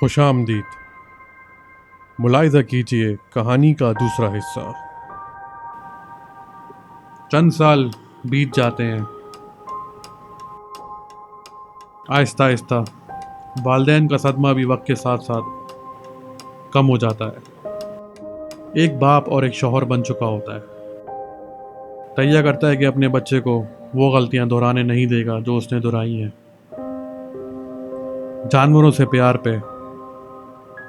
खुशामदीद। मुलाहिज़ा कीजिए कहानी का दूसरा हिस्सा। चंद साल बीत जाते हैं। आहिस्ता आहिस्ता वालिदैन का सदमा भी वक्त के साथ साथ कम हो जाता है। एक बाप और एक शौहर बन चुका होता है। तैयार करता है कि अपने बच्चे को वो गलतियां दोहराने नहीं देगा जो उसने दोहराई हैं। जानवरों से प्यार पे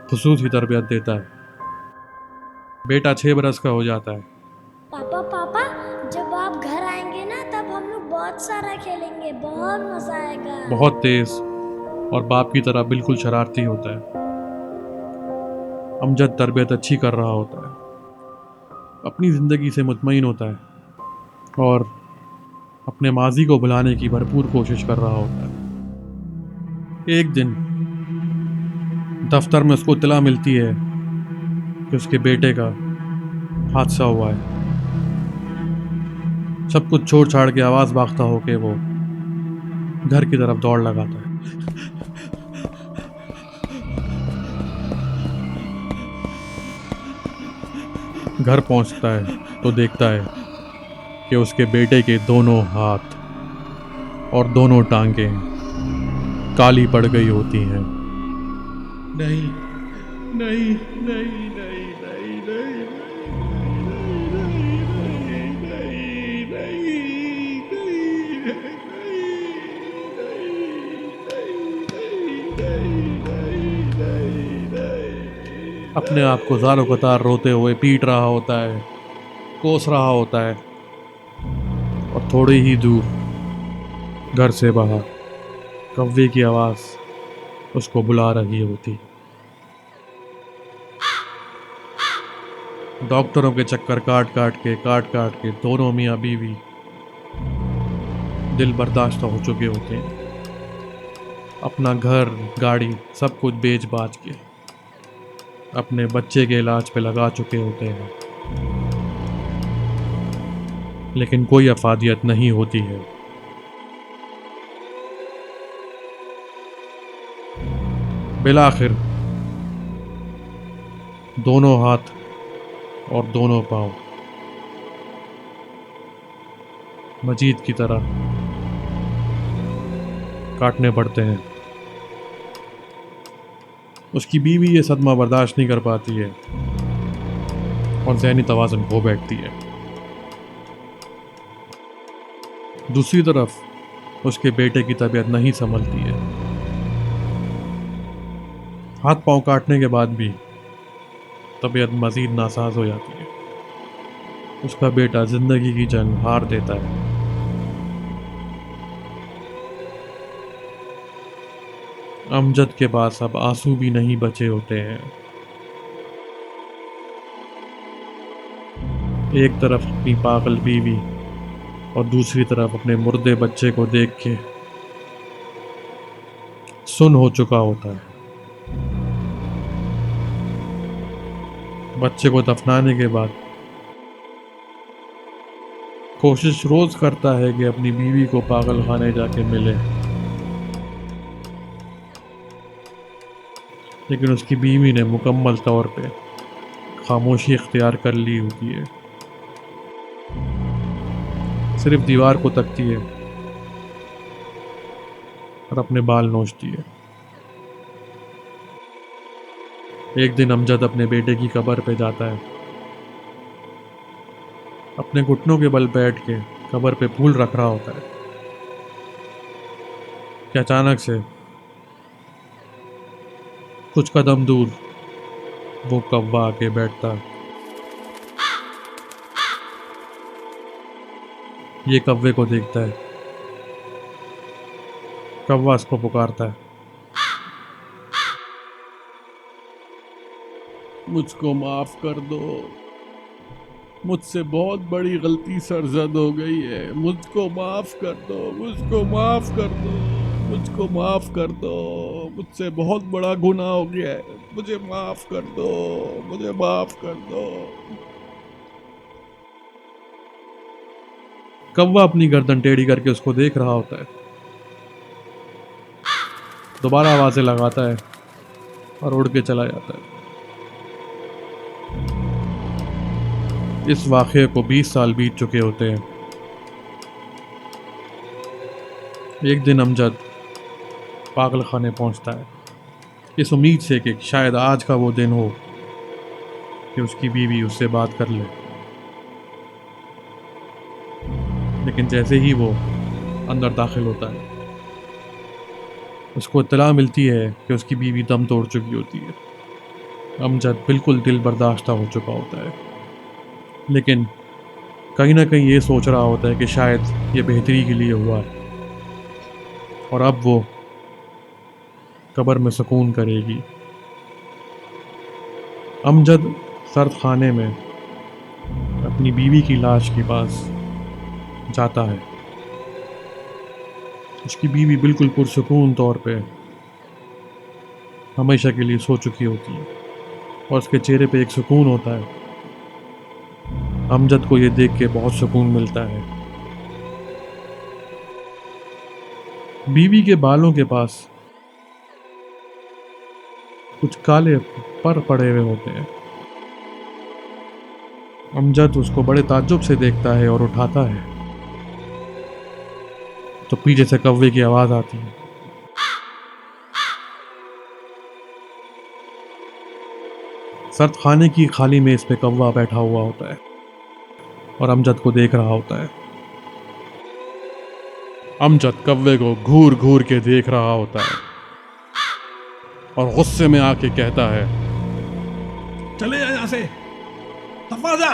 खुसूसी तरबियत देता है। बेटा 6 बरस का हो जाता है। पापा पापा, जब आप घर आएंगे ना तब हम लोग बहुत सारा खेलेंगे, बहुत मजा आएगा। बहुत तेज और बाप की तरह बिल्कुल शरारती होता है। अमजद तरबियत अच्छी कर रहा होता है, अपनी ज़िंदगी से मुतमईन होता है और अपने माजी को भुलाने की भरपूर कोशिश कर रहा होता है। एक दिन दफ्तर में उसको इत्तला मिलती है कि उसके बेटे का हादसा हुआ है। सब कुछ छोड़ छाड़ के आवाज़ भागता होके वो घर की तरफ दौड़ लगाता है। घर पहुंचता है तो देखता है कि उसके बेटे के दोनों हाथ और दोनों टांगें काली पड़ गई होती हैं। नहीं नहीं नहीं नहीं नहीं नहीं अपने आप को ज़ारो कतार रोते हुए पीट रहा होता है, कोस रहा होता है और थोड़ी ही दूर घर से बाहर कव्वे की आवाज़ उसको बुला रही होती। डॉक्टरों के चक्कर काट काट के दोनों मियाँ बीवी दिल बर्दाश्त हो चुके होते हैं। अपना घर गाड़ी सब कुछ बेच बाच के अपने बच्चे के इलाज पे लगा चुके होते हैं, लेकिन कोई अफादियत नहीं होती है। बिलाखिर दोनों हाथ और दोनों पाँव मजीद की तरह काटने पड़ते हैं। उसकी बीवी ये सदमा बर्दाश्त नहीं कर पाती है और ज़हनी तवाज़ुन खो बैठती है। दूसरी तरफ उसके बेटे की तबीयत नहीं संभलती है। हाथ पांव काटने के बाद भी तबीयत मज़ीद नासाज हो जाती है। उसका बेटा जिंदगी की जंग हार देता है। अमजद के पास अब आंसू भी नहीं बचे होते हैं। एक तरफ अपनी पागल बीवी और दूसरी तरफ अपने मुर्दे बच्चे को देख के सुन्न हो चुका होता है। बच्चे को दफनाने के बाद कोशिश रोज करता है कि अपनी बीवी को पागल खाने जाके मिले, लेकिन उसकी बीवी ने मुकम्मल तौर पे खामोशी इख्तियार कर ली होती है। सिर्फ दीवार को तकती है और अपने बाल नोचती है। एक दिन अमजद अपने बेटे की कब्र पे जाता है। अपने घुटनों के बल बैठ के कब्र पे फूल रख रहा होता है कि अचानक से कुछ कदम दूर वो कौवा आके बैठता है। ये कौवे को देखता है। कौवा उसको पुकारता है, मुझको माफ कर दो, मुझसे बहुत बड़ी गलती सरजद हो गई है, मुझको माफ कर दो, मुझको माफ कर दो, मुझको माफ कर दो, मुझसे बहुत बड़ा गुनाह हो गया है, मुझे माफ कर दो, मुझे माफ कर दो। कौवा अपनी गर्दन टेढ़ी करके उसको देख रहा होता है। दोबारा आवाजें लगाता है, और उड़ के चला जाता है। इस वाक़ये को 20 साल बीत चुके होते हैं। एक दिन अमजद पागल खाने पहुंचता है, इस उम्मीद से कि शायद आज का वो दिन हो कि उसकी बीवी उससे बात कर ले। लेकिन जैसे ही वो अंदर दाखिल होता है, उसको इत्तला मिलती है कि उसकी बीवी दम तोड़ चुकी होती है। अमजद बिल्कुल दिल बर्दाश्ता हो चुका होता है, लेकिन कहीं ना कहीं ये सोच रहा होता है कि शायद ये बेहतरी के लिए हुआ है और अब वो कब्र में सुकून करेगी। अमजद सर्द खाने में अपनी बीवी की लाश के पास जाता है। उसकी बीवी बिल्कुल पुरसुकून तौर पे हमेशा के लिए सो चुकी होती है और उसके चेहरे पे एक सुकून होता है। अमजद को ये देख के बहुत सुकून मिलता है। बीवी के बालों के पास कुछ काले पर पड़े हुए होते हैं। अमजद उसको बड़े ताज्जुब से देखता है और उठाता है तो पीछे से कौवे की आवाज आती है। सर्द खाने की खाली मेज पे कौवा बैठा हुआ होता है और अमजद को देख रहा होता है। अमजद कौवे को घूर घूर के देख रहा होता है और गुस्से में आके कहता है, चले जा यहां से, दफा जा।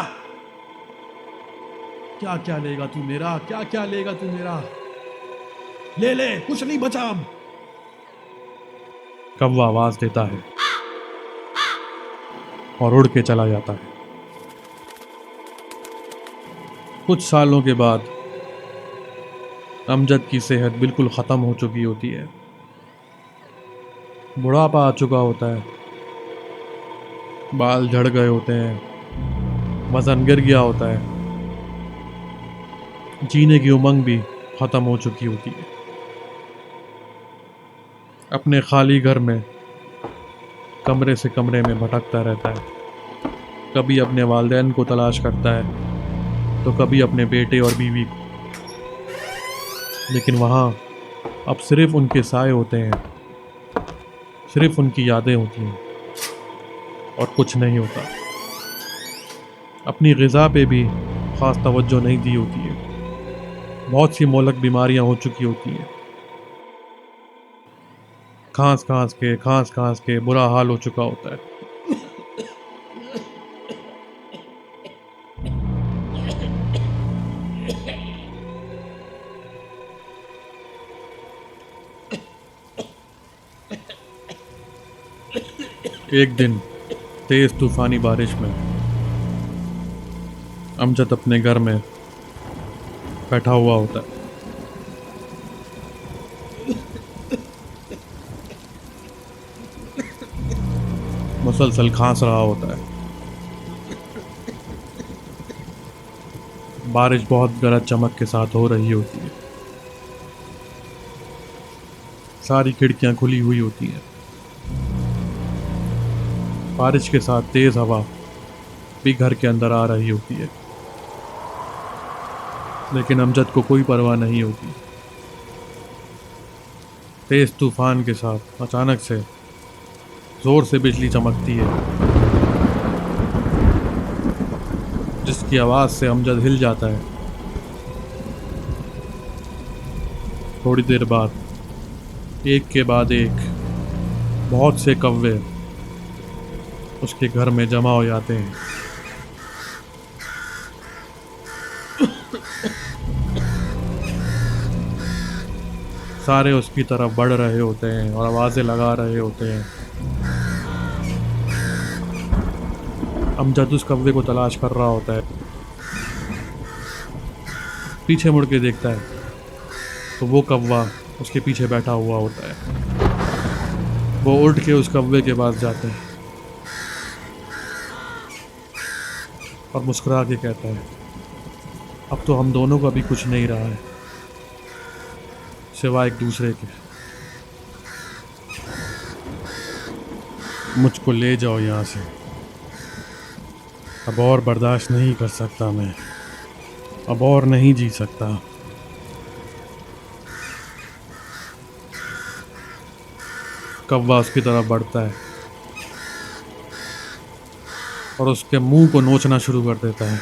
क्या क्या लेगा तू मेरा, क्या क्या लेगा तू मेरा, ले ले, कुछ नहीं बचा अब। कौवा आवाज देता है और उड़ के चला जाता है। कुछ सालों के बाद अमजद की सेहत बिल्कुल ख़त्म हो चुकी होती है। बुढ़ापा आ चुका होता है, बाल झड़ गए होते हैं, वजन गिर गया होता है, जीने की उमंग भी ख़त्म हो चुकी होती है। अपने खाली घर में कमरे से कमरे में भटकता रहता है। कभी अपने वालिदैन को तलाश करता है तो कभी अपने बेटे और बीवी को, लेकिन वहाँ अब सिर्फ उनके साए होते हैं, सिर्फ उनकी यादें होती हैं और कुछ नहीं होता। अपनी ग़िज़ा पे भी ख़ास तवज्जो नहीं दी होती है। बहुत सी मोहलक बीमारियां हो चुकी होती हैं। खांस खांस के बुरा हाल हो चुका होता है। एक दिन तेज तूफानी बारिश में अमजद अपने घर में बैठा हुआ होता है। मुसलसल खांस रहा होता है। बारिश बहुत गरज चमक के साथ हो रही होती है। सारी खिड़कियां खुली हुई होती हैं। बारिश के साथ तेज हवा भी घर के अंदर आ रही होती है, लेकिन अमजद को कोई परवाह नहीं होती। तेज तूफान के साथ अचानक से जोर से बिजली चमकती है, जिसकी आवाज़ से अमजद हिल जाता है। थोड़ी देर बाद एक के बाद एक बहुत से कौवे उसके घर में जमा हो जाते हैं। सारे उसकी तरफ बढ़ रहे होते हैं और आवाज़ें लगा रहे होते हैं। अमजद उस कौवे को तलाश कर रहा होता है। पीछे मुड़ के देखता है तो वो कौवा उसके पीछे बैठा हुआ होता है। वो उठ के उस कौवे के पास जाते हैं और मुस्कुरा के कहता है, अब तो हम दोनों का भी कुछ नहीं रहा है सिवाय एक दूसरे के। मुझको ले जाओ यहाँ से, अब और बर्दाश्त नहीं कर सकता मैं, अब और नहीं जी सकता। कौवा उसकी तरफ बढ़ता है और उसके मुंह को नोचना शुरू कर देता है।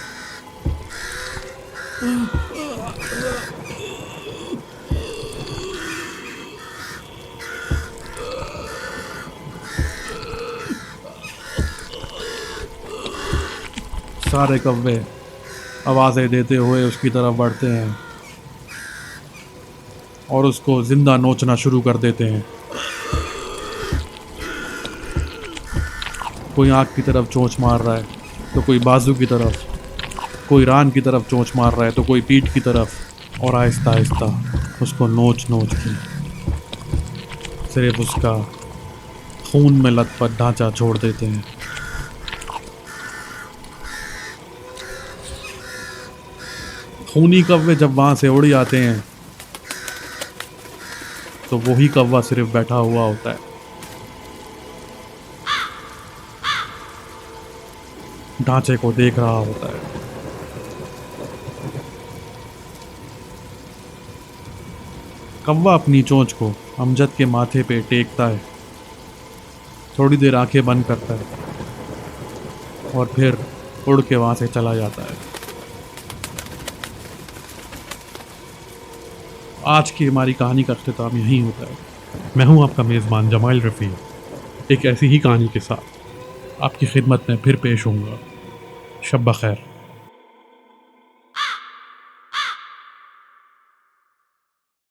सारे कौवे आवाज़ें देते हुए उसकी तरफ बढ़ते हैं और उसको जिंदा नोचना शुरू कर देते हैं। कोई आँख की तरफ चोंच मार रहा है तो कोई बाजू की तरफ, कोई रान की तरफ चोंच मार रहा है तो कोई पीठ की तरफ, और आहिस्ता आहिस्ता उसको नोच नोच के सिर्फ उसका खून में लथपथ ढांचा छोड़ देते हैं। खूनी कौवे जब वहां से उड़ जाते हैं तो वही कौवा सिर्फ बैठा हुआ होता है, ढांचे को देख रहा होता है। कौवा अपनी चोंच को अमजद के माथे पे टेकता है, थोड़ी देर आंखें बंद करता है और फिर उड़ के वहां से चला जाता है। आज की हमारी कहानी का अख्तिताम यहीं होता है। मैं हूं आपका मेज़बान जमाइल रफ़ी, एक ऐसी ही कहानी के साथ आपकी खिदमत में फिर पेश होऊंगा। शब बखैर।